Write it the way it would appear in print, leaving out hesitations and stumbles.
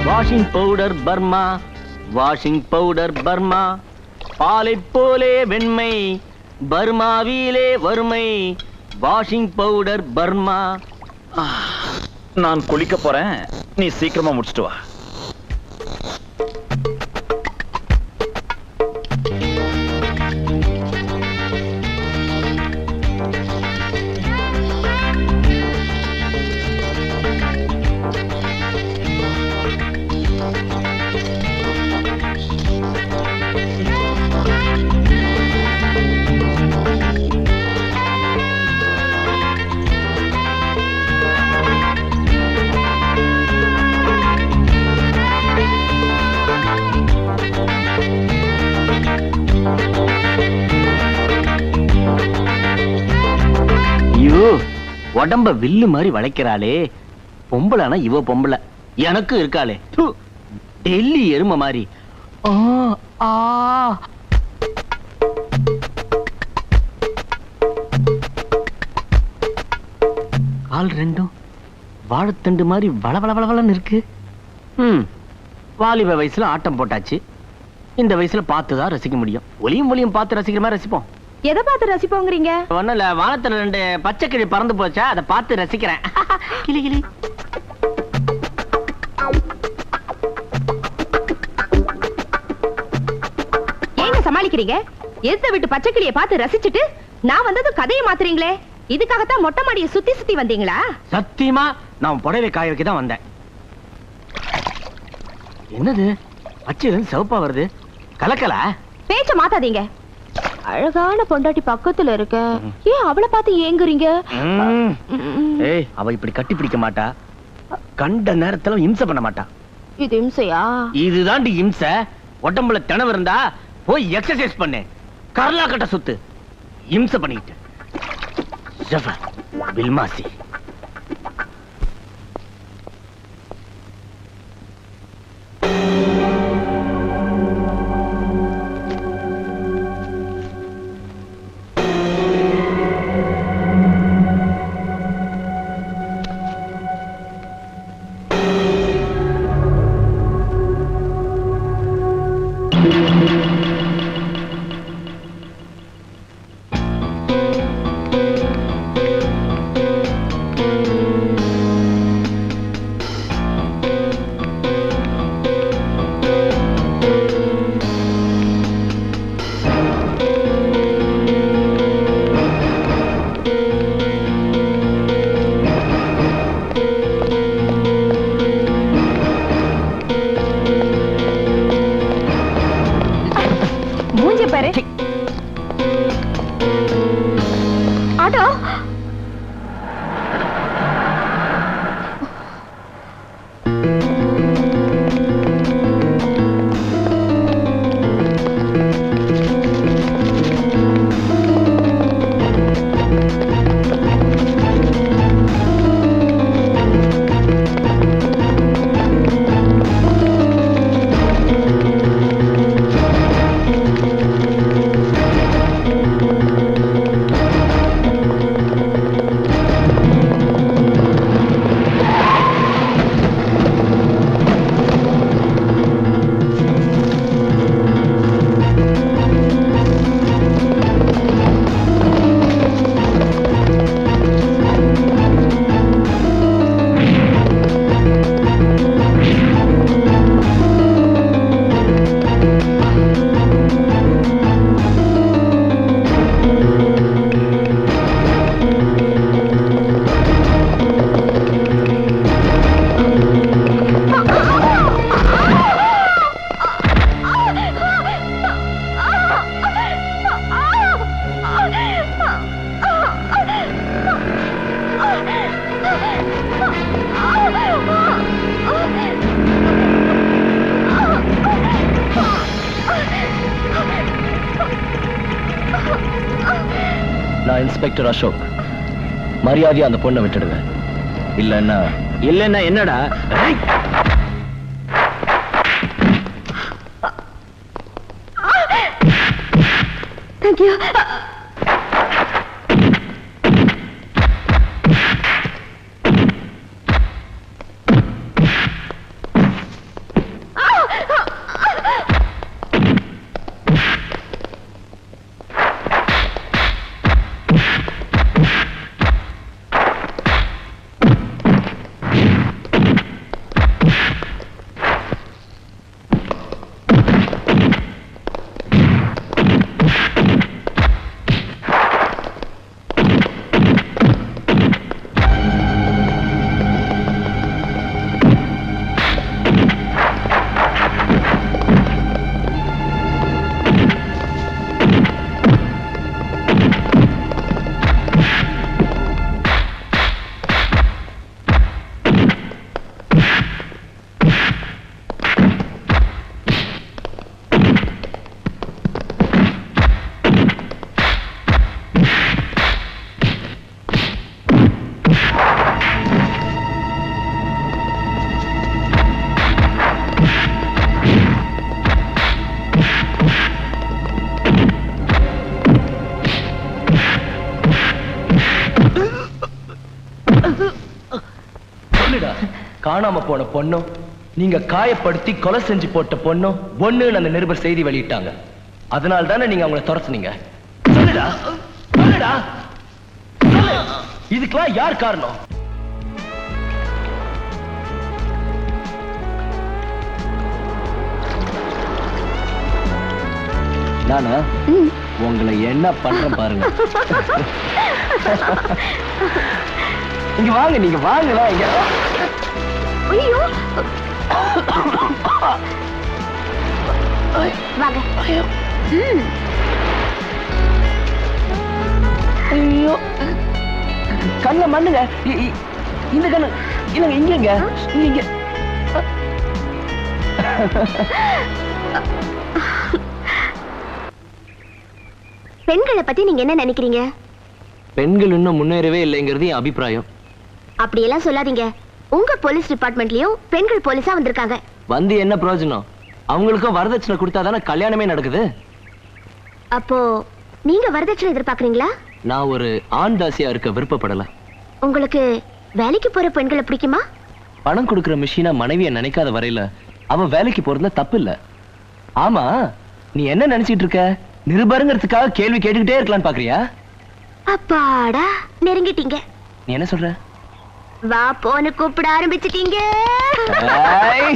Washing powder Burma, washing powder Burma, பாலை போலே வெண்மை, பர்மாவிலே வறுமை, வாஷிங் பவுடர் பர்மா. நான் குளிக்க போறேன், நீ சீக்கிரமா முடிச்சிட்டு வா. உடம்ப வில்லு மாதிரி வளைக்கிறாளே, பொம்பளானா இவ பொம்பளை, எனக்கு இருக்காளே டெல்லி எரும மாதிரி. கால் ரெண்டும் வாழைத்தண்டு மாதிரி வளவளவளன்னு இருக்கு. வாலிப வயசுல ஆட்டம் போட்டாச்சு, இந்த வயசுல பார்த்துதான் ரசிக்க முடியும். ஒளியும் பார்த்து ரசிக்கிற மாதிரி ரசிப்போம். எதை பார்த்து ரசிப்போங்கிறீங்க? ஒண்ணும் இல்ல, வானத்துல 2 பச்சை கிளி பறந்து போச்சா, அதை பார்த்து ரசிக்கிறேன். கிளி கிளி. ஏங்க சமாளிக்கிறீங்க? எந்த வீட்டு பச்சை கிளியை பார்த்து ரசிச்சுட்டு நான் வந்தது கதையை மாத்துறீங்களே. இதுக்காகத்தான் மொட்டை மாடியை சுத்தி சுத்தி வந்தீங்களா? சத்தியமா நான் புடவை காய வைக்க தான் வந்தேன். என்னது பச்சை சிவப்பா வருது? கலக்கல. பேச்ச மாத்தாதீங்க. அழகான பொண்டாட்டி பக்கத்துல இருக்க, ஏன் அவளை பார்த்து ஏங்குறீங்க? ஏய், அவ இப்படி கட்டி பிடிக்க மாட்டா, கண்ட நேரத்துல இம்சை பண்ண மாட்டா. இது இம்சையா? இதுதாண்டி இம்சை. உடம்புல திணவு இருந்தா போய் எக்ஸசைஸ் பண்ணு, கரலா கட்ட சுத்து. இம்சை பண்ணிட்டு பில்மாசி. ஆட்டோ நான் இன்ஸ்பெக்டர் அசோக். மரியாதையா அந்த பொண்ணை விட்டுடுங்க, இல்லைன்னா இல்லன்னா என்னடா? ஏய்! தேங்க்யூ. காணாம போன பொண்ணும் நீங்க காயப்படுத்தி கொலை செஞ்சு போட்ட பொண்ணும் ஒண்ணுன்னு அந்த நிருபர் செய்தி வெளியிட்டாங்க. அதனால தானே நீங்க அவங்கள துரத்துனீங்க. சொல்லுடா, சொல்லுடா, சொல்லு. இதுக்கெல்லாம் யார் காரணம்? நானா உங்களை என்ன பண்றேன் பாருங்க. இங்க வாங்க, நீங்க வாங்கலாம். இங்க ஐயோ வாங்க. ஐயோ கண்ண மண்ணுங்க. இந்த கண்ணு இல்லங்க, இங்க இங்க. பெண்களை பத்தி நீங்க என்ன நினைக்கிறீங்க? பெண்கள் இன்னும் முன்னேறவே இல்லைங்கிறது என் அபிப்பிராயம். அப்படியெல்லாம் சொல்லாதீங்க. உங்க போலீஸ் டிபார்ட்மெண்ட்லயும் பெண்கள் போலீஸா வந்திருக்காங்க. வந்து என்ன பிரயோஜனம்? அவங்களுக்கும் வரதட்சணை கொடுத்தாதானே கல்யாணமே நடக்குது. அப்போ நீங்க வரதட்சணை எதிர்பார்க்கறீங்களா? நான் ஒரு ஆண் தாசியா இருக்க விருப்பப்படல. உங்களுக்கு வேலைக்கு போற பெண்களை பிடிக்குமா? பணம் கொடுக்கிற மிஷினா மனைவியை நினைக்காத வரையில அவன் வேலைக்கு போறதுல தப்பு இல்ல. ஆமா, நீ என்ன நினைச்சிட்டு இருக்க? நிருபருங்கிறதுக்காக கேள்வி கேட்டுக்கிட்டே இருக்கலாம்னு பாக்குறியா? அப்பாடா, நெருங்கிட்டீங்க. நீ என்ன சொல்ற? வா போன்னு கூப்பிட ஆரம்பிச்சிட்டீங்க. ஏய்.